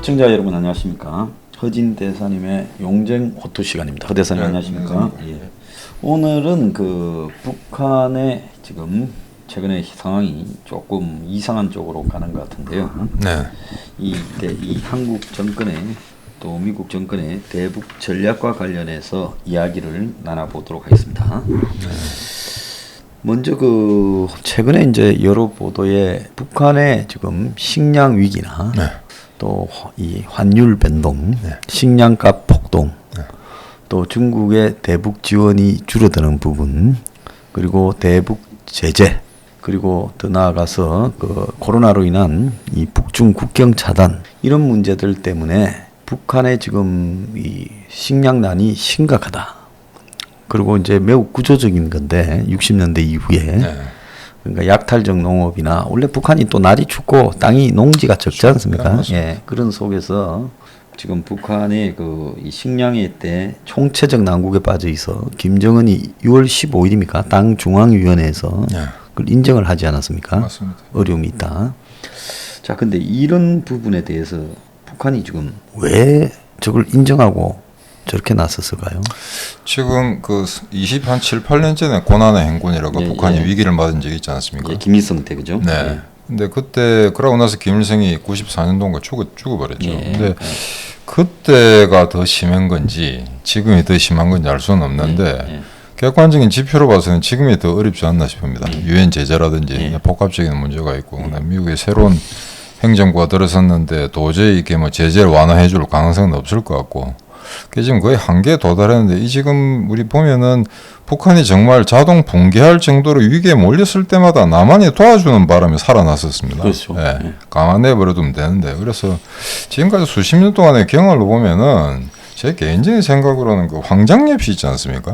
시청자 여러분 안녕하십니까. 허진 대사님의 용쟁 호투 시간입니다. 허 대사님 안녕하십니까. 예. 오늘은 그 북한의 지금 최근에 상황이 조금 이상한 쪽으로 가는 것 같은데요. 네. 이 한국 정권의 또 미국 정권의 대북 전략과 관련해서 이야기를 나눠보도록 하겠습니다. 먼저 그 최근에 이제 여러 보도에 북한의 지금 식량 위기나 또 이 환율 변동, 식량값 폭등, 또 중국의 대북 지원이 줄어드는 부분, 그리고 대북 제재, 그리고 더 나아가서 그 코로나로 인한 이 북중 국경 차단 이런 문제들 때문에 북한의 지금 이 식량난이 심각하다. 그리고 이제 매우 구조적인 건데 60년대 이후에 그러니까 약탈적 농업이나 원래 북한이 또 날이 춥고 땅이 농지가 적지 않습니까? 예, 그런 속에서 지금 북한의 그 이 식량의 때 총체적 난국에 빠져 있어 김정은이 6월 15일입니까? 당 중앙위원회에서 그걸 인정을 하지 않았습니까? 맞습니다. 어려움이 있다. 자, 근데 이런 부분에 대해서 북한이 지금 왜 저걸 인정하고 저렇게 나섰을까요? 지금 그 7, 8년 전에 고난의 행군이라고 북한이 위기를 맞은 적이 있지 않습니까? 예, 김일성 때 그죠? 네. 예. 근데 그때 그러고 나서 김일성이 94년도인가 죽어버렸죠. 근데 그때가 더 심한 건지 지금이 더 심한 건지 알 수는 없는데 객관적인 지표로 봐서는 지금이 더 어렵지 않나 싶습니다. 유엔 제재라든지 복합적인 문제가 있고 미국의 새로운 행정부가 들어섰는데 도저히 이렇게 뭐 제재를 완화해 줄 가능성은 없을 것 같고 그게 지금 거의 한계에 도달했는데 이 지금 우리 보면은 북한이 정말 자동 붕괴할 정도로 위기에 몰렸을 때마다 남한이 도와주는 바람에 살아났었습니다. 그렇죠. 예, 가만 내버려두면 되는데 그래서 지금까지 수십 년 동안의 경험을 보면은 제 개인적인 생각으로는 그 황장엽 씨 있지 않습니까?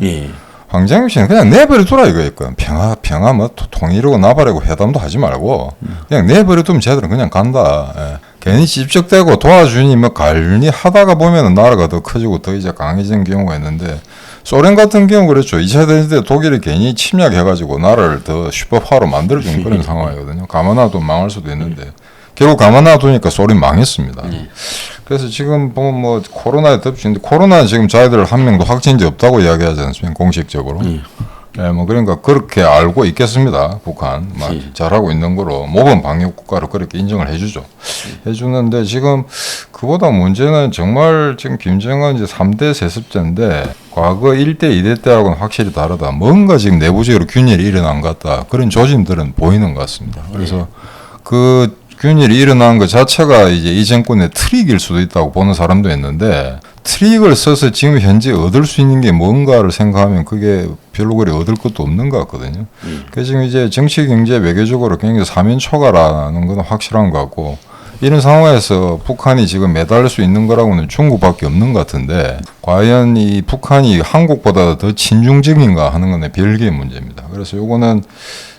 황장엽 씨는 그냥 내버려두라 이거였거든. 평화 뭐 통일하고 나발이고 회담도 하지 말고 그냥 내버려두면 쟤들은 그냥 간다. 예. 괜히 찝적대고 도와주니 뭐 갈니 하다가 보면은 나라가 더 커지고 더 이제 강해지는 경우가 있는데 소련 같은 경우 그렇죠. 2차 대전 때 독일이 괜히 침략해가지고 나라를 더 슈퍼파워로 만들어준 그런 상황이거든요. 가만 놔두면 망할 수도 있는데 결국 가만 놔두니까 소련 망했습니다. 그래서 지금 보면 뭐 코로나에 덮치는데 코로나는 지금 자기들 한 명도 확진자 없다고 이야기하지 않습니까? 공식적으로. 네, 뭐 그러니까 그렇게 알고 있겠습니다. 북한 막 잘하고 있는 거로 모범 방역 국가로 그렇게 인정을 해주죠. 해주는데 지금 그보다 문제는 정말 지금 김정은 이제 3대 세습제인데 과거 1대 2대 때하고는 확실히 다르다. 뭔가 지금 내부적으로 균열이 일어난 것 같다. 그런 조짐들은 보이는 것 같습니다. 그래서 그 균열이 일어난 것 자체가 이제 이 정권의 트릭일 수도 있다고 보는 사람도 있는데 트릭을 써서 지금 현재 얻을 수 있는 게 뭔가를 생각하면 그게 별로 그리 얻을 것도 없는 것 같거든요. 그래서 지금 이제 정치, 경제, 외교적으로 굉장히 사면초가라는 건 확실한 것 같고 이런 상황에서 북한이 지금 매달릴 수 있는 거라고는 중국밖에 없는 것 같은데 과연 이 북한이 한국보다 더 친중적인가 하는 건 별개의 문제입니다. 그래서 요거는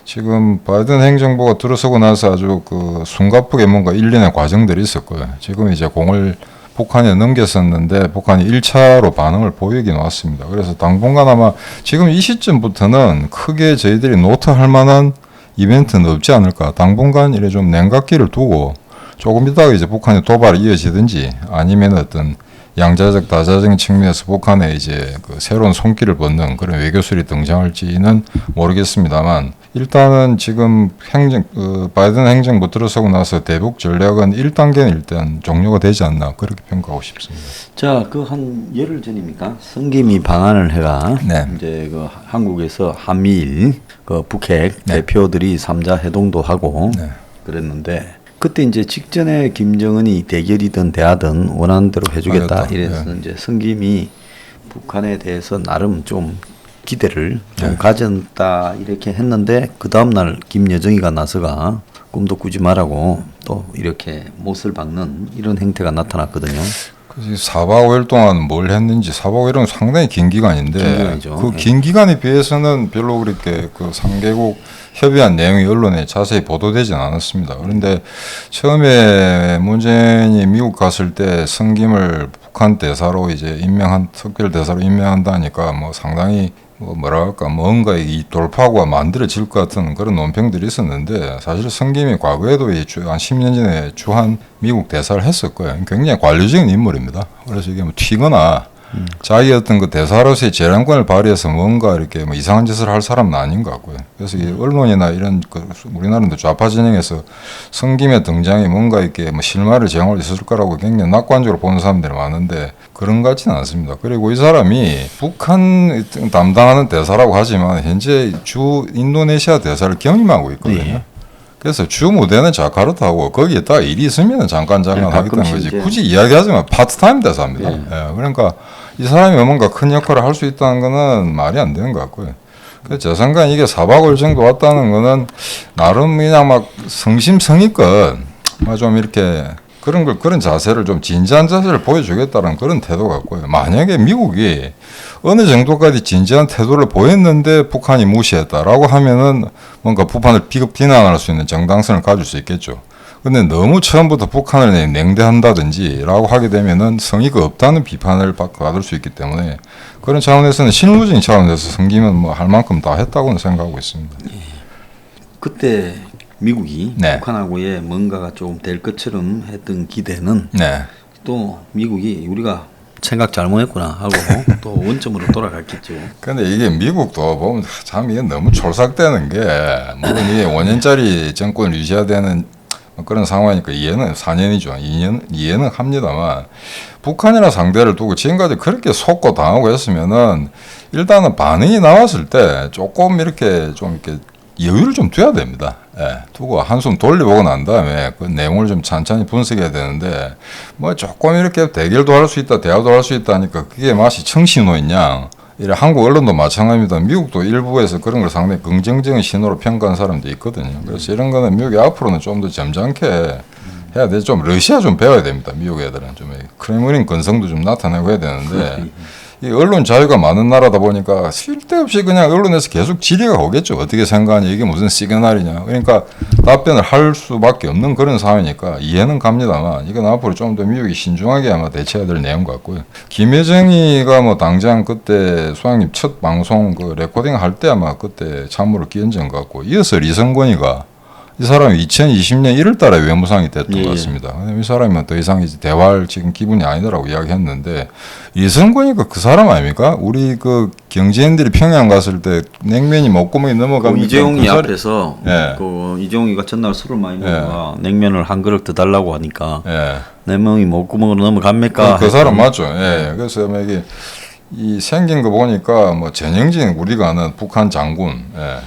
지금 바이든 행정부가 들어서고 나서 아주 그 숨가쁘게 뭔가 일련의 과정들이 있었고요. 지금 이제 공을 북한에 넘겼었는데 북한이 1차로 반응을 보이긴 왔습니다. 그래서 당분간 아마 지금 이 시점부터는 크게 저희들이 노트할 만한 이벤트는 없지 않을까. 당분간 이래 좀 냉각기를 두고 조금 있다가 이제 북한의 도발이 이어지든지 아니면 어떤 양자적 다자적인 측면에서 북한에 이제 그 새로운 손길을 뻗는 그런 외교술이 등장할지는 모르겠습니다만 일단은 지금 바이든 행정부 들어서고 나서 대북 전략은 1단계는 일단 종료가 되지 않나 그렇게 평가하고 싶습니다. 자, 그 한 열흘 전입니까? 성김이 방한을 해가 이제 그 한국에서 한미일 그 북핵 대표들이 3자 회동도 하고 그랬는데 그때 이제 직전에 김정은이 대결이든 대하든 원하는 대로 해주겠다 이래서 이제 성김이 북한에 대해서 나름 좀 기대를 좀 가졌다 이렇게 했는데 그 다음날 김여정이가 나서가 꿈도 꾸지 말라고 또 이렇게 못을 박는 이런 행태가 나타났거든요. 4박 5일 동안 뭘 했는지 4박 5일은 상당히 긴 기간인데 그 긴 기간에 비해서는 별로 그렇게 그 3개국 협의한 내용이 언론에 자세히 보도되지는 않았습니다. 그런데 처음에 문재인이 미국 갔을 때 성김을 북한 대사로 이제 특별 대사로 임명한다니까 뭐 상당히 뭐라 할까 뭔가 이 돌파구가 만들어질 것 같은 그런 논평들이 있었는데 사실 성김이 과거에도 한 10년 전에 주한 미국 대사를 했었고요. 굉장히 관료적인 인물입니다. 그래서 이게 뭐 튀거나 자기 어떤 그 대사로서의 재량권을 발휘해서 뭔가 이렇게 뭐 이상한 짓을 할 사람은 아닌 것 같고요. 그래서 이 언론이나 이런 그 우리나라도 좌파 진영에서 성김의 등장이 뭔가 이렇게 뭐 실마리를 제공할 수 있을 거라고 굉장히 낙관적으로 보는 사람들이 많은데 그런 것 같지는 않습니다. 그리고 이 사람이 북한 담당하는 대사라고 하지만 현재 주 인도네시아 대사를 겸임하고 있거든요. 네. 그래서 주 무대는 자카르타고 거기에다가 일이 있으면 잠깐 하겠다는 거지. 굳이 이야기하자면 파트타임 대사입니다. 네. 예, 그러니까 이 사람이 뭔가 큰 역할을 할 수 있다는 거는 말이 안 되는 것 같고요. 그래서 제 생각엔 이게 4박 5일 정도 왔다는 거는 나름 그냥 막 성심성의껏 좀 이렇게 그런 자세를 좀 진지한 자세를 보여주겠다는 그런 태도 같고요. 만약에 미국이 어느 정도까지 진지한 태도를 보였는데 북한이 무시했다라고 하면은 뭔가 북한을 비난할 수 있는 정당성을 가질 수 있겠죠. 근데 너무 처음부터 북한을 냉대한다든지라고 하게 되면은 성의가 없다는 비판을 받을 수 있기 때문에 그런 차원에서는 실무적인 차원에서 성김은 뭐 할 만큼 다 했다고는 생각하고 있습니다. 예. 그때 미국이 네. 북한하고의 뭔가가 좀 될 것처럼 했던 기대는 네. 또 미국이 우리가 생각 잘못했구나 하고 또 원점으로 돌아갔겠죠. 근데 이게 미국도 보면 참 이게 너무 촐싹대는 게 물론 이게 5년짜리 정권을 유지해야 되는 그런 상황이니까 이해는 4년이죠. 2년은 합니다만 북한이나 상대를 두고 지금까지 그렇게 속고 당하고 했으면은 일단은 반응이 나왔을 때 조금 이렇게 좀 이렇게 여유를 좀 둬야 됩니다. 예, 두고 한숨 돌려보고 난 다음에 그 내용을 좀 천천히 분석해야 되는데 뭐 조금 이렇게 대결도 할 수 있다, 대화도 할 수 있다니까 그게 맛이 청신호였냐. 이래 한국 언론도 마찬가지입니다. 미국도 일부에서 그런 걸 상당히 긍정적인 신호로 평가한 사람도 있거든요. 그래서 이런 거는 미국이 앞으로는 좀 더 점잖게 해야 돼. 좀 러시아 좀 배워야 됩니다. 미국 애들은 좀 크레므린 건성도 좀 나타내고 해야 되는데 이 언론 자유가 많은 나라다 보니까 쓸데없이 그냥 언론에서 계속 질의가 오겠죠. 어떻게 생각하냐, 이게 무슨 시그널이냐. 그러니까 답변을 할 수밖에 없는 그런 상황이니까 이해는 갑니다만 이건 앞으로 좀 더 미국이 신중하게 아마 대처해야 될 내용 같고요. 김여정이가 뭐 당장 그때 소장님 첫 방송 그 레코딩 할 때 아마 그때 참모로 끼얹은 것 같고 이어서 리성권이가 이 사람이 2020년 1월 달에 외무상이 됐던 것 같습니다. 이 사람은 더 이상 이제 대화할 지금 기분이 아니더라고 이야기했는데 이성권이가 그 사람 아닙니까? 우리 그 경제인들이 평양 갔을 때 냉면이 목구멍에 넘어가면 이재용이 앞에서 그 이재용이가 전날 술을 많이 먹다가 냉면을 한 그릇 더 달라고 하니까 내 명이 목구멍으로 넘어갑니까? 그 사람 맞죠. 그래서 이게 이 생긴 거 보니까 뭐 전형진 우리가 아는 북한 장군,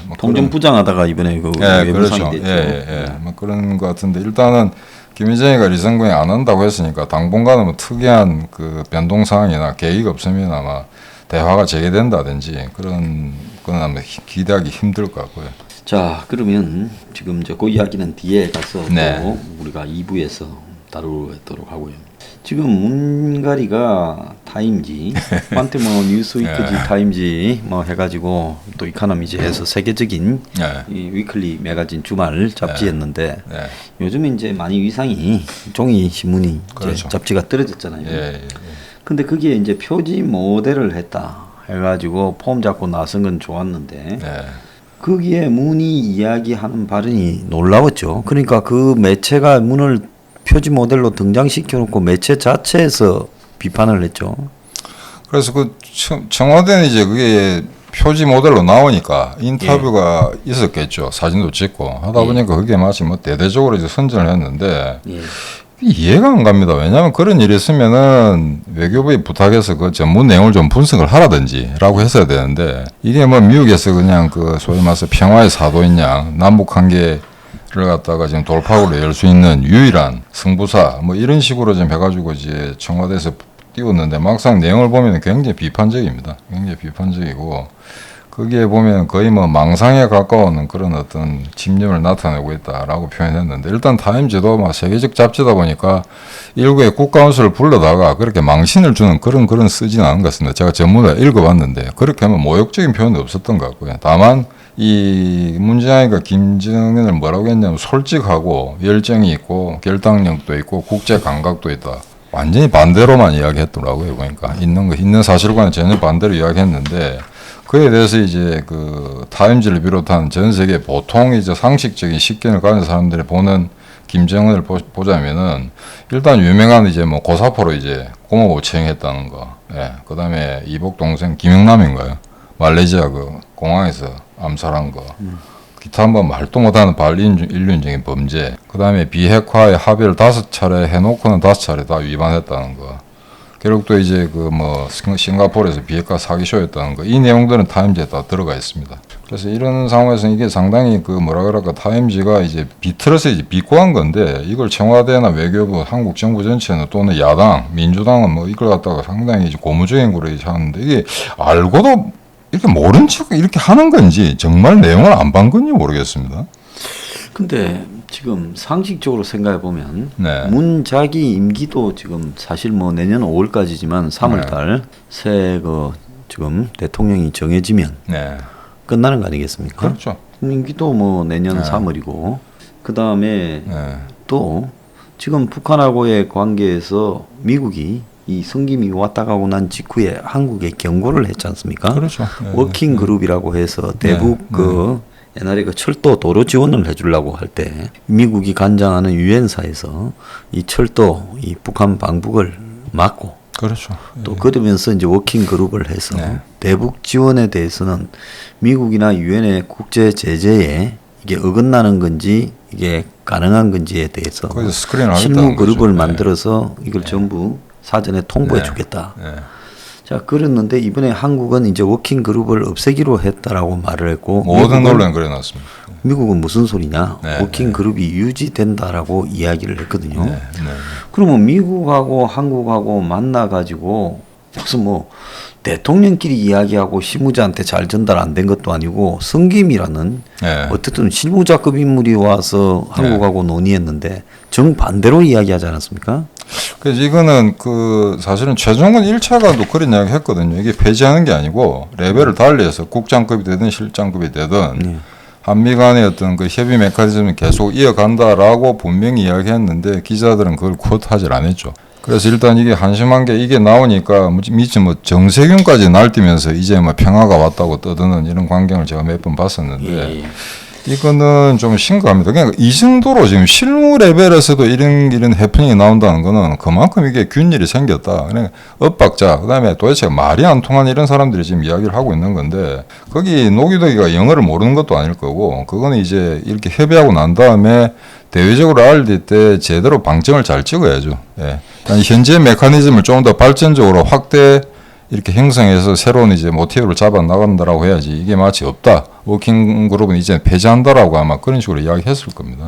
뭐 통전부장하다가 이번에 그 외무상이 그렇죠. 됐죠. 뭐 그런 것 같은데 일단은 김여정이가 리성군이 안 한다고 했으니까 당분간은 뭐 특이한 그 변동 상황이나 계기가 없으면 아마 대화가 재개된다든지 그런 건 아마 기대하기 힘들 것 같고요. 자, 그러면 지금 그 이야기는 뒤에 가서 또 우리가 2부에서 다루도록 하고요. 지금 문가리가 타임지, 한때 뭐 뉴스위크지, 타임지 뭐 해가지고 또 이카노미지 해서 세계적인 이 위클리 매거진 주말 잡지였는데 요즘에 이제 많이 위상이 종이 신문이 그렇죠. 이제 잡지가 떨어졌잖아요. 근데 거기에 이제 표지 모델을 했다 해가지고 폼 잡고 나선 건 좋았는데 거기에 문이 이야기하는 발언이 놀라웠죠. 그러니까 그 매체가 문을 표지 모델로 등장시켜 놓고 매체 자체에서 비판을 했죠. 그래서 그 청와대는 이제 그게 표지 모델로 나오니까 인터뷰가 있었겠죠. 사진도 찍고 하다 보니까 그게 마치 뭐 대대적으로 이제 선전을 했는데 이해가 안 갑니다. 왜냐하면 그런 일이 있으면은 외교부에 부탁해서 그 전문 내용을 좀 분석을 하라든지라고 했어야 되는데 이게 뭐 미국에서 그냥 그 소위 말해서 평화의 사도인 양 남북 관계 를 갖다가 지금 돌파구를 열 수 있는 유일한 승부사 뭐 이런 식으로 좀 해가지고 이제 청와대에서 띄웠는데 막상 내용을 보면 굉장히 비판적입니다. 굉장히 비판적이고 거기에 보면 거의 뭐 망상에 가까운 그런 어떤 집념을 나타내고 있다라고 표현했는데 일단 타임즈도 막 세계적 잡지다 보니까 일국의 국가원수를 불러다가 그렇게 망신을 주는 그런 쓰지는 않은 것 같습니다. 제가 전문을 읽어봤는데 그렇게 하면 모욕적인 표현도 없었던 것 같고요. 다만 이 문재인이가 김정은을 뭐라고 했냐면 솔직하고 열정이 있고 결단력도 있고 국제 감각도 있다. 완전히 반대로만 이야기했더라고요. 보니까 있는 사실과는 전혀 반대로 이야기했는데 그에 대해서 이제 그 타임즈를 비롯한 전 세계 보통 이제 상식적인 식견을 가진 사람들이 보는 김정은을 보자면은 일단 유명한 이제 뭐 고사포로 이제 공화국 채용했다는 거, 예, 그다음에 이복 동생 김영남인가요? 말레이시아 그 공항에서 암살한 거, 기타 뭐 말도 못하는 반인륜적인 범죄, 그다음에 비핵화의 합의를 5차례 해놓고는 5차례 다 위반했다는 거. 결국 또 이제 그 뭐 싱가포르에서 비핵화 사기쇼였다는 거, 이 내용들은 타임즈에 다 들어가 있습니다. 그래서 이런 상황에서 이게 상당히 그 뭐라 그럴까, 타임즈가 이제 비틀어서 이제 비꼬한 건데, 이걸 청와대나 외교부, 한국 정부 전체는 또는 야당, 민주당은 뭐 이걸 갖다가 상당히 이제 고무적인 거로 하는데, 이게 알고도 이렇게 모른 척 이렇게 하는 건지 정말 내용을 안 본 건지 모르겠습니다. 근데 지금 상식적으로 생각해 보면 네. 문자기 임기도 지금 사실 뭐 내년 5월까지지만 3월달 새 그 지금 대통령이 정해지면 네. 끝나는 거 아니겠습니까? 그렇죠. 임기도 뭐 내년 3월이고 그 다음에 네. 또 지금 북한하고의 관계에서 미국이 이 성김이 왔다 가고 난 직후에 한국에 경고를 했지 않습니까? 그렇죠. 네. 워킹 그룹이라고 해서 대북 그 옛날에 그 철도 도로 지원을 해주려고 할 때 미국이 관장하는 유엔사에서 이 철도 이 북한 방북을 막고 그렇죠. 또 그러면서 이제 워킹 그룹을 해서 네. 대북 지원에 대해서는 미국이나 유엔의 국제 제재에 이게 어긋나는 건지 이게 가능한 건지에 대해서 거기서 스크린을 실무 하겠다는 그룹을 거죠. 네. 만들어서 이걸 전부 사전에 통보해 네. 주겠다. 네. 자, 그랬는데 이번에 한국은 이제 워킹 그룹을 없애기로 했다라고 말을 했고 모든 논란 그래놨습니다. 미국은 무슨 소리냐? 네, 워킹 그룹이 유지된다라고 이야기를 했거든요. 네. 네. 그러면 미국하고 한국하고 만나 가지고 무슨 뭐 대통령끼리 이야기하고 실무자한테 잘 전달 안 된 것도 아니고 성김이라는 네. 어쨌든 실무자급 인물이 와서 한국하고 논의했는데 정반대로 이야기하지 않았습니까? 그래서 이거는 그 사실은 최종은 1차가도 그런 이야기 했거든요. 이게 폐지하는 게 아니고 레벨을 달리해서 국장급이 되든 실장급이 되든 한미 간의 어떤 그 협의 메커니즘을 계속 이어간다라고 분명히 이야기했는데 기자들은 그걸 쿼트하지 않았죠. 그래서 일단 이게 한심한 게 이게 나오니까 미치 뭐 정세균까지 날뛰면서 이제 뭐 평화가 왔다고 떠드는 이런 광경을 제가 몇 번 봤었는데 이거는 좀 심각합니다. 그러니까 이 정도로 지금 실무 레벨에서도 이런 해프닝이 나온다는 거는 그만큼 이게 균일이 생겼다. 그러니까 엇박자, 그다음에 도대체 말이 안 통하는 이런 사람들이 지금 이야기를 하고 있는 건데 거기 노기덕이가 영어를 모르는 것도 아닐 거고 그거는 이제 이렇게 협의하고 난 다음에 대외적으로 알릴 때 제대로 방점을 잘 찍어야죠. 예. 현재 메커니즘을 좀 더 발전적으로 확대 이렇게 형성해서 새로운 이제 모티브를 잡아 나간다라고 해야지 이게 마치 없다. 워킹 그룹은 이제 폐지한다라고 아마 그런 식으로 이야기했을 겁니다.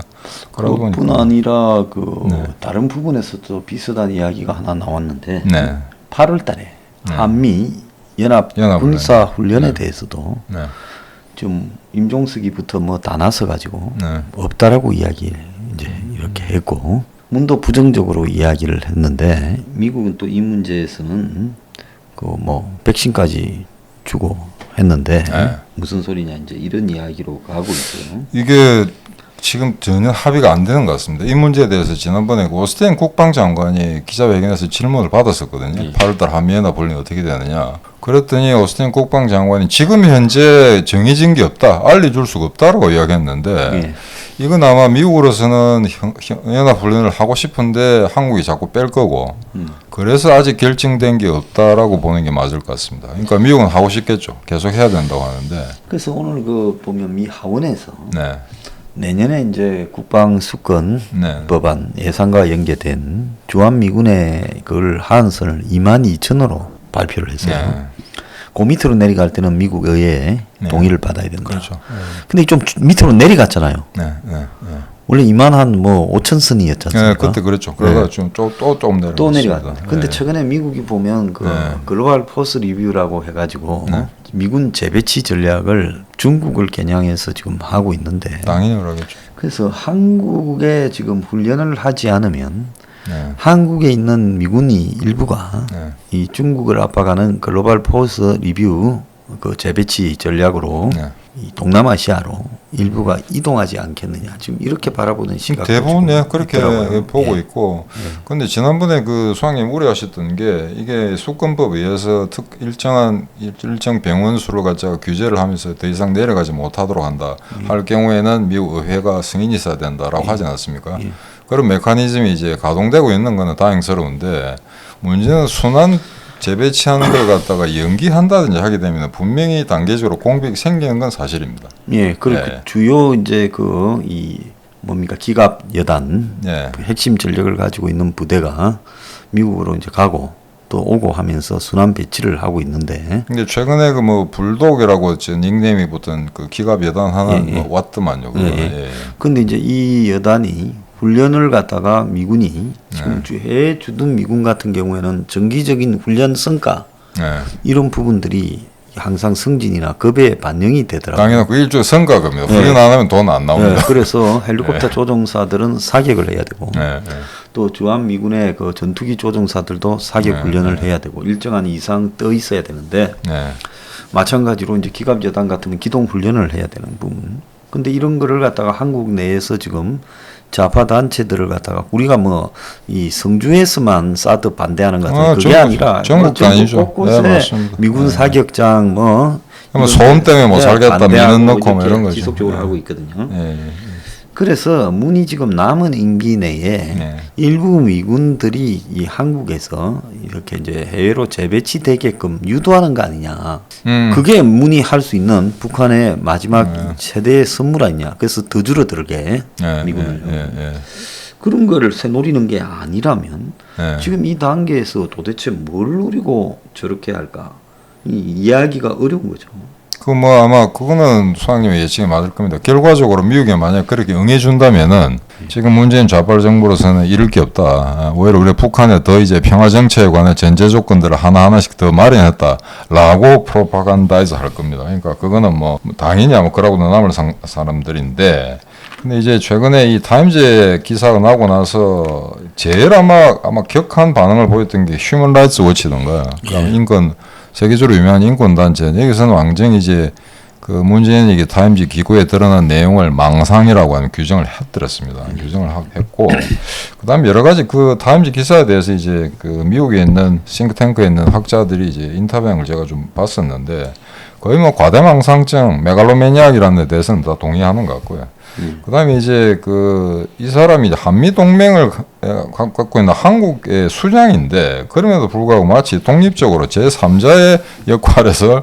그뿐 아니라 그 다른 부분에서도 비슷한 이야기가 하나 나왔는데 8월달에 한미 연합 군사 훈련에 대해서도 좀 임종석이부터 뭐 다 나서 가지고 없다라고 이야기 이제 이렇게 했고 문도 부정적으로 이야기를 했는데 미국은 또 이 문제에서는 그 뭐 백신까지 주고 했는데 무슨 소리냐 이제 이런 이야기로 가고 있어요. 이게 지금 전혀 합의가 안 되는 것 같습니다. 이 문제에 대해서 지난번에 오스틴 국방장관이 기자회견에서 질문을 받았었거든요. 8월달 한미연합 훈련이 어떻게 되느냐. 그랬더니 오스틴 국방장관이 지금 현재 정해진 게 없다. 알려줄 수가 없다라고 이야기했는데 이건 아마 미국으로서는 연합훈련을 하고 싶은데 한국이 자꾸 뺄 거고 그래서 아직 결정된 게 없다라고 보는 게 맞을 것 같습니다. 그러니까 미국은 하고 싶겠죠. 계속 해야 된다고 하는데. 그래서 오늘 그 보면 미 하원에서 내년에 이제 국방 수권 법안 예산과 연계된 주한미군의 그걸 하한선을 22,000으로 발표를 했어요. 그 밑으로 내려갈 때는 미국 의회에 동의를 받아야 된다. 그렇죠. 근데 좀 밑으로 내려갔잖아요. 원래 이만한 뭐 5,000선이었지 않습니까? 그때 그랬죠. 그러다 좀 조금 내려갔습니다. 또 내려갔다. 근데 최근에 미국이 보면 그 글로벌 포스 리뷰라고 해가지고 미군 재배치 전략을 중국을 겨냥해서 지금 하고 있는데 당연히 그러겠죠. 그래서 한국에 지금 훈련을 하지 않으면 한국에 있는 미군이 일부가 이 중국을 압박하는 글로벌 포스 리뷰 그 재배치 전략으로 이 동남아시아로 일부가 이동하지 않겠느냐 지금 이렇게 바라보는 시각 대부분 그렇게 보고 있고 근데 지난번에 그 수장님 우려하셨던 게 이게 수권법에 의해서 일정 병원 수를 갖다가 규제를 하면서 더 이상 내려가지 못하도록 한다 할 경우에는 미국 의회가 승인이 있어야 된다라고 하지 않았습니까? 그런 메커니즘이 이제 가동되고 있는 거는 다행스러운데 문제는 순환 재배치하는 걸 갖다가 연기한다든지 하게 되면 분명히 단계적으로 공백이 생기는 건 사실입니다. 예, 그리고 주요 이제 이 뭡니까 기갑 여단 그 핵심 전력을 가지고 있는 부대가 미국으로 이제 가고 또 오고 하면서 순환 배치를 하고 있는데. 근데 최근에 그 뭐 불독이라고 닉네임이 붙은 그 기갑 여단 하나 왔더만요. 근데 이제 이 여단이 훈련을 갖다가 미군이 지금 해외 주둔 미군 같은 경우에는 정기적인 훈련 성과 이런 부분들이 항상 승진이나 급에 반영이 되더라고요. 당연히 그 일종의 성과급이에요. 훈련 안 하면 돈 안 나옵니다. 그래서 헬리콥터 조종사들은 사격을 해야 되고 또 주한 미군의 그 전투기 조종사들도 사격 훈련을 해야 되고 일정한 이상 떠 있어야 되는데 마찬가지로 이제 기갑여단 같은 건 기동 훈련을 해야 되는 부분. 근데 이런 거를 갖다가 한국 내에서 지금 좌파 단체들을 갖다가 우리가 뭐 이 성주에서만 사드 반대하는 것 같아요. 그게 아니라 전국 다니죠. 곳곳에 미군 사격장 뭐 소음 때문에 못 살겠다 민원 넣고 뭐 이런 거죠. 지속적으로 하고 있거든요. 그래서 문이 지금 남은 임기 내에 일부 미군들이 이 한국에서 이렇게 이제 해외로 재배치되게끔 유도하는 거 아니냐. 그게 문이 할 수 있는 북한의 마지막 최대의 선물 아니냐. 그래서 더 줄어들게 미군을. 그런 거를 노리는 게 아니라면 지금 이 단계에서 도대체 뭘 노리고 저렇게 할까. 이 이야기가 어려운 거죠. 그 뭐 아마 그거는 수장님의 예측이 맞을 겁니다. 결과적으로 미국이 만약 그렇게 응해준다면은 지금 문재인 좌빨 정부로서는 잃을 게 없다. 오히려 우리 북한에 더 이제 평화 정책에 관한 전제 조건들을 하나하나씩 더 마련했다라고 프로파간다에서 할 겁니다. 그러니까 그거는 뭐 당연히 아마 그러고도 남을 사람들인데. 근데 이제 최근에 이 타임즈 기사가 나고 나서 제일 아마 격한 반응을 보였던 게 휴먼 라이츠 워치던가 인권 세계적으로 유명한 인권단체 여기서는 완전히 이제 그 문재인이 이게 타임즈 기고에 드러난 내용을 망상이라고 하는 규정을 해드렸습니다. 규정을 했고 그다음 여러 가지 그 타임즈 기사에 대해서 이제 그 미국에 있는 싱크탱크에 있는 학자들이 이제 인터뷰한 걸 제가 좀 봤었는데 거의 뭐 과대망상증, 메갈로매니악이라는 데 대해서는 다 동의하는 것 같고요. 그다음에 이제 이 사람이 이제 한미 동맹을 갖고 있는 한국의 수장인데 그럼에도 불구하고 마치 독립적으로 제3자의 역할에서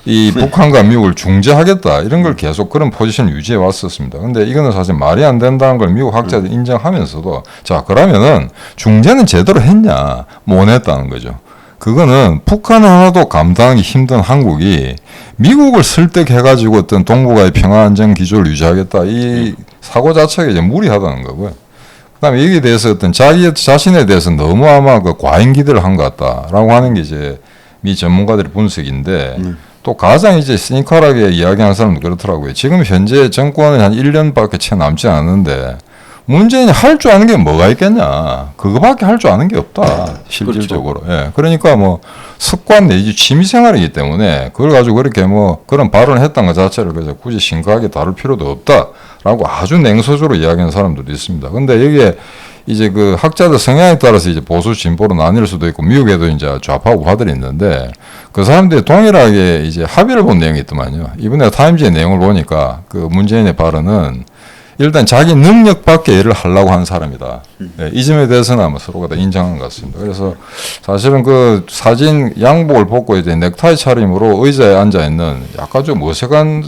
이 북한과 미국을 중재하겠다 이런 걸 계속 그런 포지션을 유지해 왔었습니다. 근데 이거는 사실 말이 안 된다는 걸 미국 학자들이 인정하면서도 자 그러면은 중재는 제대로 했냐 못 했다는 거죠. 그거는 북한 하나도 감당하기 힘든 한국이 미국을 설득해가지고 어떤 동북아의 평화안정 기조를 유지하겠다 이 사고 자체가 이제 무리하다는 거고요. 그다음에 여기에 대해서 어떤 자기 자신에 대해서 너무 아마 그 과잉 기대를 한 것 같다라고 하는 게 이제 미 전문가들의 분석인데 또 가장 이제 시니컬하게 이야기하는 사람도 그렇더라고요. 지금 현재 정권은 한 1년밖에 채 남지 않았는데 문재인이 할 줄 아는 게 뭐가 있겠냐. 그거밖에 할 줄 아는 게 없다. 실질적으로. 그렇죠. 예. 그러니까 뭐 습관 내지 취미생활이기 때문에 그걸 가지고 그렇게 뭐 그런 발언을 했던 것 자체를 그래서 굳이 심각하게 다룰 필요도 없다라고 아주 냉소적으로 이야기하는 사람들도 있습니다. 근데 여기에 이제 그 학자들 성향에 따라서 이제 보수 진보로 나뉠 수도 있고 미국에도 이제 좌파 우파들이 있는데 그 사람들이 동일하게 이제 합의를 본 내용이 있더만요. 이번에 타임즈의 내용을 보니까 그 문재인의 발언은 일단 자기 능력 밖에 일을 하려고 하는 사람이다. 네, 이 점에 대해서는 아마 서로가 다 인정한 것 같습니다. 그래서 사실은 그 사진 양복을 벗고 이제 넥타이 차림으로 의자에 앉아 있는 약간 좀 어색한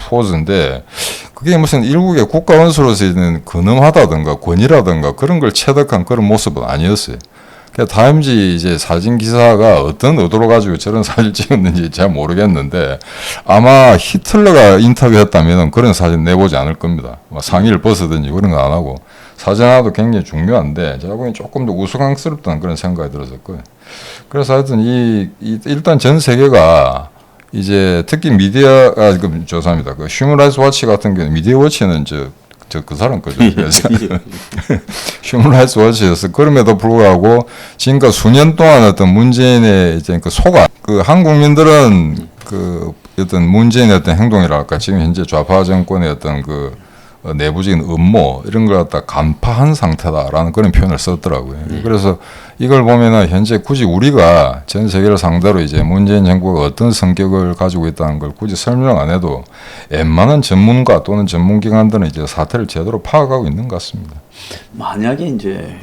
포즈인데 그게 무슨 일국의 국가 원수로서 있는 근엄하다든가 권위라든가 그런 걸 체득한 그런 모습은 아니었어요. 타임즈 이제 사진 기사가 어떤 의도로 가지고 저런 사진 찍었는지 잘 모르겠는데 아마 히틀러가 인터뷰했다면 그런 사진 내보지 않을 겁니다. 상의를 벗으든지 그런 거 안 하고 사진 하나도 굉장히 중요한데 제가 보기엔 조금 더 우스꽝스럽다는 그런 생각이 들었었고요. 그래서 하여튼 일단 전 세계가 이제 특히 미디어가 죄송합니다. 그 휴먼 라이츠 워치 같은 경우 미디어 워치는 그 사람 거죠. 휴먼 라이츠 워치에서 그럼에도 불구하고 지금까지 수년 동안 어떤 문재인의 이제 그 소감, 그 한국민들은 그 어떤 문재인의 어떤 행동이랄까 지금 현재 좌파 정권의 어떤 그 내부적인 음모 이런 걸 갖다 간파한 상태다라는 그런 표현을 썼더라고요. 그래서 이걸 보면은 현재 굳이 우리가 전 세계를 상대로 이제 문재인 정부가 어떤 성격을 가지고 있다는 걸 굳이 설명 안 해도 웬만한 전문가 또는 전문기관들은 이제 사태를 제대로 파악하고 있는 것 같습니다. 만약에 이제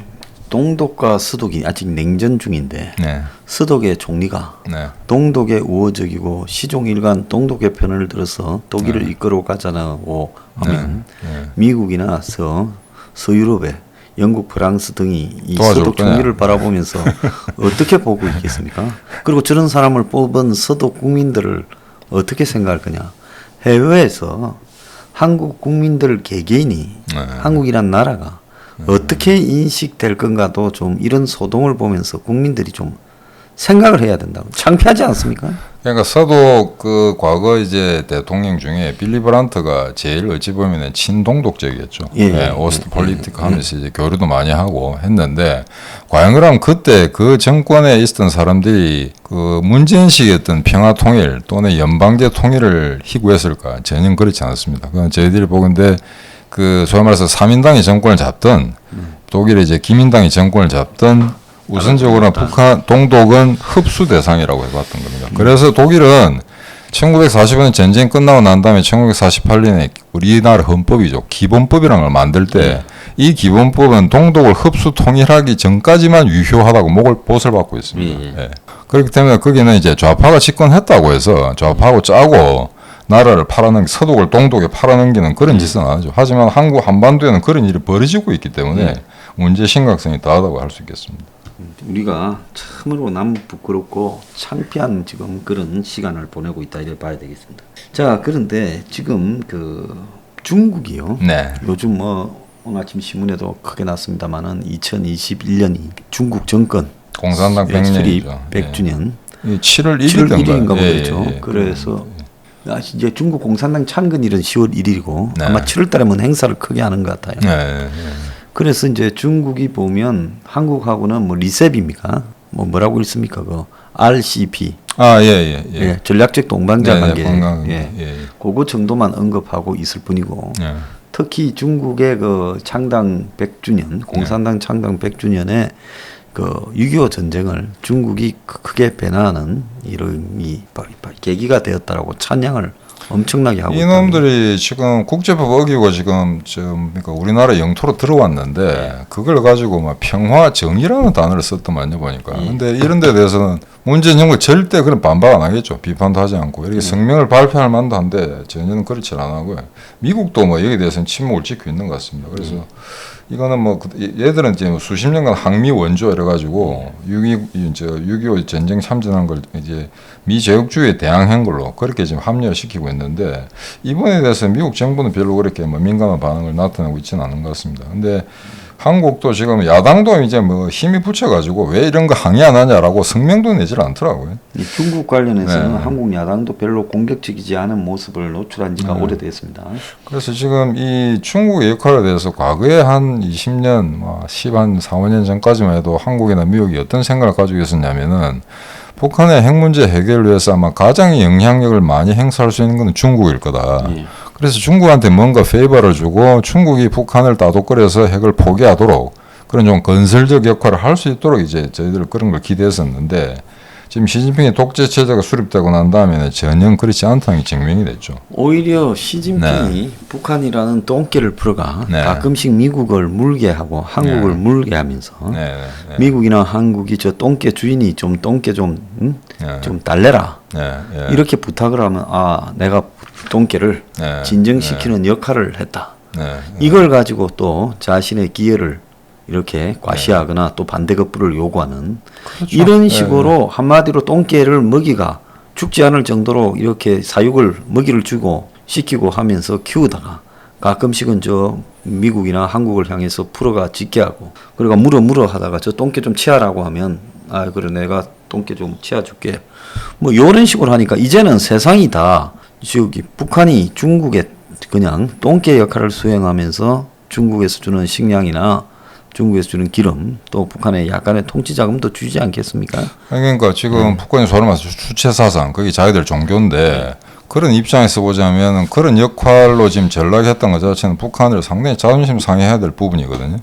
동독과 서독이 아직 냉전 중인데 네. 서독의 총리가 네. 동독에 우호적이고 시종일관 동독의 편을 들어서 독일을 이끌어 가자고 하면 미국이나 서유럽의 영국, 프랑스 등이 이 서독 총리를 바라보면서 어떻게 보고 있겠습니까? 그리고 저런 사람을 뽑은 서독 국민들을 어떻게 생각할 거냐? 해외에서 한국 국민들 개개인이 한국이란 나라가 어떻게 인식될 건가도 좀 이런 소동을 보면서 국민들이 좀 생각을 해야 된다고. 창피하지 않습니까? 그러니까 서독 그 과거 이제 대통령 중에 빌리 브란트가 제일 어찌 보면은 친동독적이었죠. 오스트 폴리티크 하면서 이제 교류도 많이 하고 했는데 과연 그럼 그때 그 정권에 있었던 사람들이 그 문재인식의 어떤 평화 통일 또는 연방제 통일을 희구했을까? 전혀 그렇지 않았습니다. 그건 저희들이 보건데 그 소위 말해서 3인당이 정권을 잡던 독일의 이제 기민당이 정권을 잡던 우선적으로는 북한 동독은 흡수 대상이라고 해봤던 겁니다. 그래서 독일은 1945년 전쟁 끝나고 난 다음에 1948년에 우리나라 헌법이죠. 기본법이라는 걸 만들 때 이 기본법은 동독을 흡수 통일하기 전까지만 유효하다고 못을 받고 있습니다. 예. 그렇기 때문에 거기는 이제 좌파가 집권했다고 해서 좌파하고 짜고 나라를 팔아넘기, 서독을 동독에 팔아넘기는 그런 짓은 안 하죠. 하지만 한국 한반도에는 그런 일이 벌어지고 있기 때문에 문제 심각성이 다하다고 할 수 있겠습니다. 우리가 참으로 남 부끄럽고 창피한 지금 그런 시간을 보내고 있다 이렇게 봐야 되겠습니다. 자, 그런데 지금 그 중국이요. 네. 요즘 뭐 오늘 아침 신문에도 크게 났습니다만은 2021년이 중국 정권 공산당 100년이죠. 100주년. 7월 1일인가 그랬죠. 그래서 이제 중국 공산당 창건일은 10월 1일이고 아마 7월 달에는 행사를 크게 하는 것 같아요. 그래서 이제 중국이 보면 한국하고는 뭐 리셉입니까? 뭐라고 읽습니까? 그 RCP. 예, 전략적 동반자 관계. 그거 정도만 언급하고 있을 뿐이고. 특히 중국의 그 창당 100주년, 공산당 창당 100주년에 그 6.25 전쟁을 중국이 크게 배나는 이런 계기가 되었다라고 찬양을 엄청나게 하고 이놈들이 지금 국제법 어기고 지금 그러니까 우리나라 영토로 들어왔는데 그걸 가지고 막 평화 정의라는 단어를 썼더만요 보니까. 근데 이런 데 대해서는 문재인 정부 절대 그런 반박 안 하겠죠. 비판도 하지 않고 이렇게 성명을 발표할 만도 한데 전혀 그렇지 않고요. 미국도 뭐 여기에 대해서는 침묵을 지키고 있는 것 같습니다. 그래서 이거는 뭐 얘들은 이제 수십 년간 항미 원조 이래 가지고 6.25 전쟁 참전한 걸 이제 미제국주의에 대항한 걸로 그렇게 지금 합리화시키고 있는데 이번에 대해서 미국 정부는 별로 그렇게 뭐 민감한 반응을 나타내고 있지는 않은 것 같습니다. 근데 한국도 지금 야당도 이제 뭐 힘이 붙여가지고 왜 이런 거 항의 안 하냐라고 성명도 내질 않더라고요. 중국 관련해서는 한국 야당도 별로 공격적이지 않은 모습을 노출한 지가 오래됐습니다. 그래서 지금 이 중국의 역할에 대해서 과거에 한 20년, 뭐 10한 4, 5년 전까지만 해도 한국이나 미국이 어떤 생각을 가지고 있었냐면은 북한의 핵 문제 해결을 위해서 아마 가장 영향력을 많이 행사할 수 있는 건 중국일 거다. 그래서 중국한테 뭔가 페이버를 주고 중국이 북한을 따독거려서 핵을 포기하도록 그런 좀 건설적 역할을 할 수 있도록 이제 저희들 그런 걸 기대했었는데 지금 시진핑의 독재 체제가 수립되고 난 다음에는 전혀 그렇지 않다는 게 증명이 됐죠. 오히려 시진핑이 북한이라는 똥개를 풀어가 가끔씩 미국을 물게 하고 한국을 물게 하면서 미국이나 한국이 저 똥개 주인이 좀 똥개 좀 달래라 이렇게 부탁을 하면 내가 똥개를 진정시키는 역할을 했다. 이걸 가지고 또 자신의 기회를 이렇게 과시하거나 또 반대급부를 요구하는 이런 식으로 한마디로 똥개를 먹이가 죽지 않을 정도로 이렇게 사육을 먹이를 주고 시키고 하면서 키우다가 가끔씩은 저 미국이나 한국을 향해서 풀어가 짖게 하고 그러니까 물어 하다가 저 똥개 좀 치하라고 하면 그래 내가 똥개 좀 치아줄게 뭐 이런 식으로 하니까 이제는 세상이 다 저기 북한이 중국에 그냥 똥개 역할을 수행하면서 중국에서 주는 식량이나 중국에서 주는 기름, 또 북한에 약간의 통치 자금도 주지 않겠습니까? 그러니까 지금 북한이 소위 말해서 주체 사상, 그게 자기들 종교인데 그런 입장에서 보자면 그런 역할로 지금 전락했던 것 자체는 북한을 상당히 자존심 상해해야 될 부분이거든요.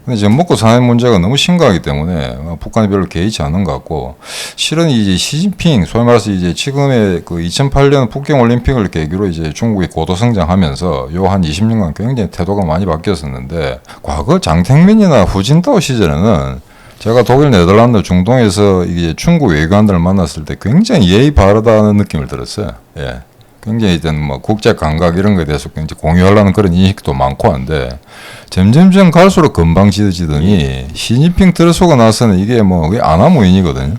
근데 지금 먹고 사는 문제가 너무 심각하기 때문에 북한이 별로 개의치 않는 것 같고, 실은 이제 시진핑, 소위 말해서 이제 지금의 그 2008년 북경 올림픽을 계기로 이제 중국이 고도 성장하면서 요 한 20년간 굉장히 태도가 많이 바뀌었었는데, 과거 장택민이나 후진타오 시절에는 제가 독일, 네덜란드, 중동에서 이게 중국 외교관들을 만났을 때 굉장히 예의 바르다는 느낌을 들었어요. 예. 굉장히 이제 뭐 국제 감각 이런 거에 대해서 굉장히 공유하려는 그런 인식도 많고 한데, 점점점 갈수록 건방지더니 시진핑 들어서고 나서는 이게 뭐 아나무인이거든요.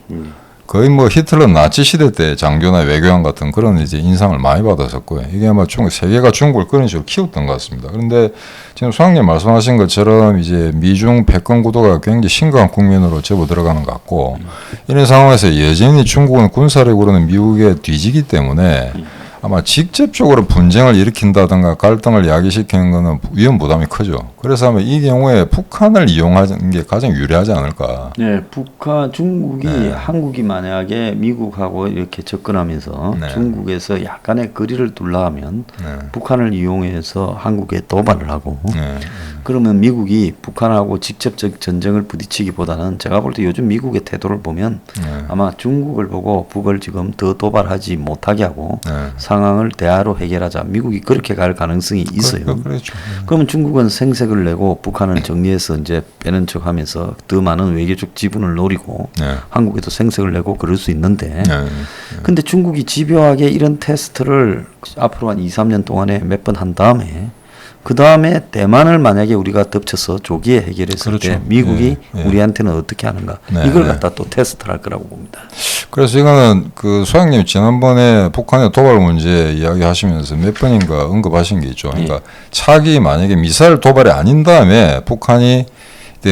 거의 뭐 히틀러 나치 시대 때 장교나 외교관 같은 그런 이제 인상을 많이 받았었고요. 이게 아마 세계가 중국을 그런 식으로 키웠던 것 같습니다. 그런데 지금 수장님 말씀하신 것처럼 이제 미중 패권 구도가 굉장히 심각한 국면으로 접어 들어가는 것 같고, 이런 상황에서 여전히 중국은 군사력으로는 미국에 뒤지기 때문에 아마 직접적으로 분쟁을 일으킨다든가 갈등을 야기시키는 것은 위험 부담이 크죠. 그래서 아마 이 경우에 북한을 이용하는 게 가장 유리하지 않을까. 네, 중국이 한국이 만약에 미국하고 이렇게 접근하면서 중국에서 약간의 거리를 둘러하면 북한을 이용해서 한국에 도발을 하고, 그러면 미국이 북한하고 직접적 전쟁을 부딪히기보다는 제가 볼 때 요즘 미국의 태도를 보면 아마 중국을 보고 북을 지금 더 도발하지 못하게 하고 상황을 대화로 해결하자, 미국이 그렇게 갈 가능성이 있어요. 그렇죠. 그러면 중국은 생색을 내고 북한을 정리해서 이제 빼는 척하면서 더 많은 외교적 지분을 노리고 한국에도 생색을 내고 그럴 수 있는데, 근데 중국이 집요하게 이런 테스트를 앞으로 한 2, 3년 동안에 몇 번 한 다음에 그 다음에 대만을 만약에 우리가 덮쳐서 조기에 해결했을 그렇죠. 때 미국이 우리한테는 어떻게 하는가, 이걸 갖다 또 테스트를 할 거라고 봅니다. 그래서 이거는 그 소장님 지난번에 북한의 도발 문제 이야기하시면서 몇 번인가 언급하신 게 있죠. 그러니까 차기 만약에 미사일 도발이 아닌 다음에 북한이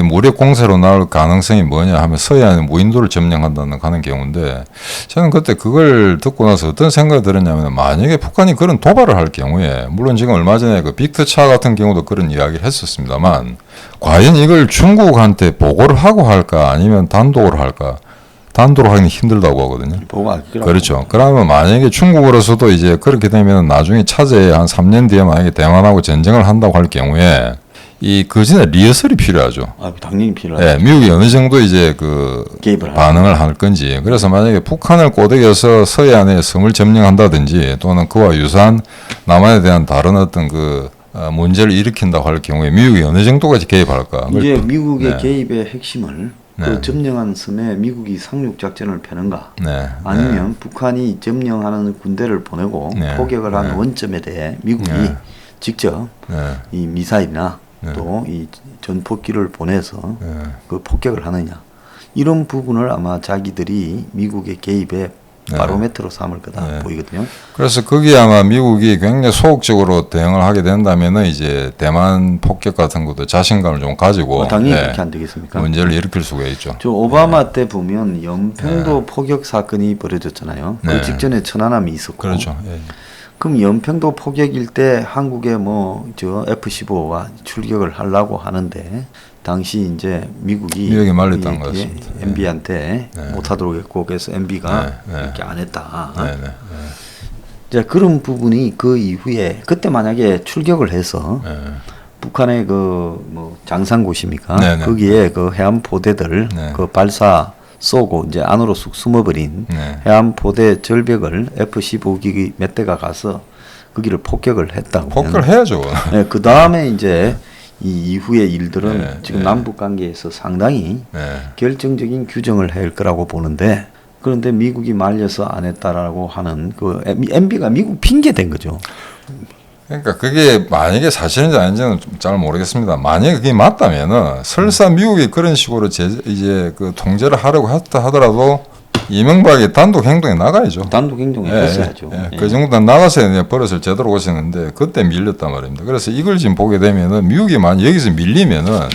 무력 공세로 나올 가능성이 뭐냐 하면 서해안의 무인도를 점령한다는 하는 경우인데, 저는 그때 그걸 듣고 나서 어떤 생각이 들었냐면, 만약에 북한이 그런 도발을 할 경우에, 물론 지금 얼마 전에 그 빅터차 같은 경우도 그런 이야기를 했었습니다만, 과연 이걸 중국한테 보고를 하고 할까 아니면 단독으로 할까? 단독으로 하기는 힘들다고 하거든요. 그렇죠. 그러면 만약에 중국으로서도 이제 그렇게 되면 나중에 차제에 한 3년 뒤에 만약에 대만하고 전쟁을 한다고 할 경우에 그 전에 리허설이 필요하죠. 당연히 필요하죠. 네, 미국이 어느 정도 이제 반응을 할 건지. 그래서 만약에 북한을 꼬드겨서 서해안에 섬을 점령한다든지 또는 그와 유사한 남한에 대한 다른 어떤 문제를 일으킨다고 할 경우에 미국이 어느 정도까지 개입할까? 이제 미국의 개입의 핵심을 그 점령한 섬에 미국이 상륙 작전을 펴는가, 아니면 북한이 점령하는 군대를 보내고 포격을 한 원점에 대해 미국이 직접 이 미사일이나 또 이 전폭기를 보내서 그 폭격을 하느냐, 이런 부분을 아마 자기들이 미국의 개입에 바로메트로 삼을 거다 보이거든요. 그래서 거기에 아마 미국이 굉장히 소극적으로 대응을 하게 된다면은 이제 대만 폭격 같은 것도 자신감을 좀 가지고 당연히 그렇게 안 되겠습니까? 문제를 일으킬 수가 있죠. 저 오바마 때 보면 연평도 포격 사건이 벌어졌잖아요. 그 직전에 천안함이 있었고. 그렇죠. 그럼 연평도 포격일 때 한국에 F-15가 출격을 하려고 하는데, 당시 이제 미국이 말렸다는 것 같습니다. MB한테 못하도록 했고, 그래서 MB가 이렇게 안 했다. 이제 그런 부분이 그 이후에 그때 만약에 출격을 해서 북한의 장산고시입니까? 거기에 그 해안 포대들 그 발사 쏘고 이제 안으로 쑥 숨어버린 해안 포대 절벽을 F-15기 몇 대가 가서 거기를 폭격을 했다고. 폭격을 해야죠. 그 다음에 이제 이 이후의 일들은 지금 남북 관계에서 상당히 결정적인 규정을 할 거라고 보는데, 그런데 미국이 말려서 안 했다라고 하는 그 MB가 미국 핑계 된 거죠. 그러니까 그게 만약에 사실인지 아닌지는 잘 모르겠습니다. 만약에 그게 맞다면은 설사 미국이 그런 식으로 이제 통제를 하려고 했다 하더라도 이명박이 단독 행동에 나가야죠. 단독 행동에 했어야죠. 그 정도 나가서 버릇을 제대로 고쳤는데 그때 밀렸단 말입니다. 그래서 이걸 지금 보게 되면은 미국이 만약 여기서 밀리면은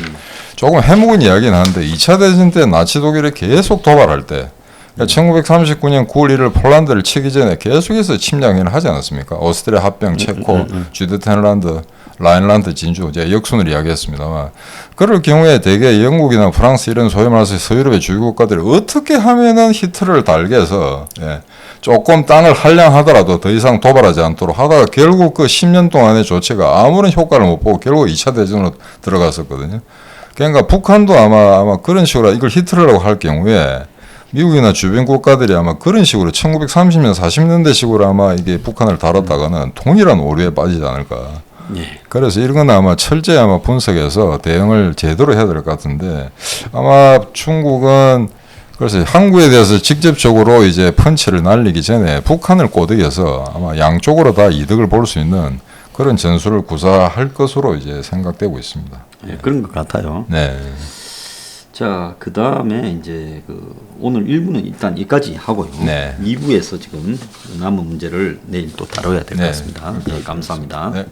조금 해묵은 이야기는 한데 2차 대전 때 나치 독일이 계속 도발할 때, 그러니까 1939년 9월 1일 폴란드를 치기 전에 계속해서 침략을 하지 않았습니까? 오스트리아 합병, 체코, 주데텐란드, 라인란드 진주, 제가 역순을 이야기했습니다만, 그럴 경우에 대개 영국이나 프랑스 이런 소위 말해서 서유럽의 주요 국가들이 어떻게 하면은 히트를 달게 해서 조금 땅을 할량하더라도 더 이상 도발하지 않도록 하다가 결국 그 10년 동안의 조치가 아무런 효과를 못 보고 결국 2차 대전으로 들어갔었거든요. 그러니까 북한도 아마 그런 식으로 이걸 히트를 할 경우에 미국이나 주변 국가들이 아마 그런 식으로 1930년, 40년대식으로 아마 이게 북한을 다뤘다가는 동일한 오류에 빠지지 않을까. 그래서 이런 건 아마 철저히 아마 분석해서 대응을 제대로 해야 될 것 같은데 아마 중국은 그래서 한국에 대해서 직접적으로 이제 펀치를 날리기 전에 북한을 꼬드겨서 아마 양쪽으로 다 이득을 볼 수 있는 그런 전술을 구사할 것으로 이제 생각되고 있습니다. 네, 그런 것 같아요. 네. 자, 그 다음에 이제 오늘 1부는 일단 여기까지 하고요. 네. 2부에서 지금 남은 문제를 내일 또 다뤄야 될 것 네. 같습니다. 네, 감사합니다. 네.